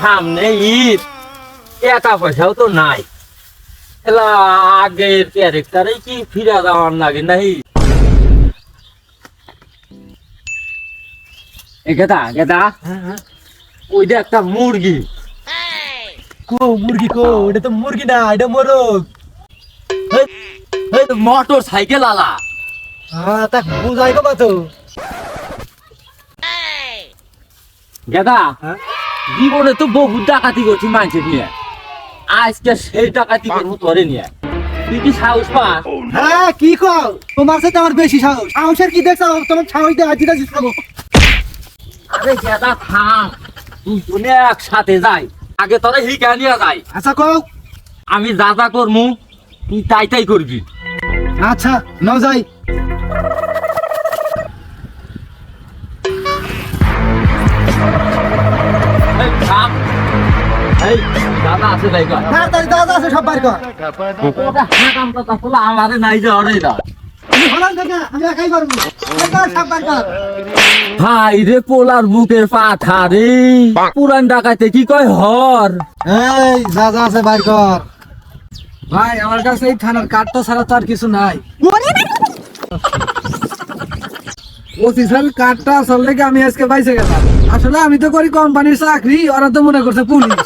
সামনে ঈদ, টাকা পয়সাও তো নাই, এলা আগের ক্যারেক্টারে কি ফিরা যাওয়ার লাগে নাই? গেদা গেদা, ওইটা একটা মুরগি। কো মুরগি কো? এটা তো মুরগি না, এটা মোরগ। মোটর সাইকেল আলা। হ্যাঁ, তা বুঝাই কবা তো। গেদা, জীবনে তো বহু ডাকাতি করছি মানুষের নিয়ে, আজকে সেই ডাকাতি করবো তোরে নিয়ে। তুই কি সাহস পাস? হ্যাঁ, কি কও? তোমার সাথে আমার বেশি সাহস। সাহসের কি দেখছো? তোমার সাহস দিয়ে আজিটা জিতবো। আরে গেদা থাম, দুজনে একসাথে যাই, আগে তোরে হিকা নিয়ে যাই। আচ্ছা কও। আমি যা যা করমু তুই তাই তাই করবি। আচ্ছা, নাও যাই। এই থাম, এই দাদা আছে তাই কর। হ্যাঁ, তাই দাদা আছে সব বাইর কর। ওটা হাকাম কথা বলে আমারে নাই যাওয়ারে না। তুমি হলাম থেকে আমি একাই করবো। বাইর কর, সব বাইর কর। হাই রে পোলার বুকের পাঠা রে, পুরান ডাকাইতে কি কয় হর। এই যা যা আছে বাইর কর। ভাই, আমার কাছে এই থানার কার্ডটা ছাড়া তো আর কিছু নাই। অফিসিয়াল কার্ডটা আসলে কি আমি আজকে পাইছে গেলাম। আসলে আমি তো করি কোম্পানির চাকরি, ওরা তো মনে করছে পুলিশ।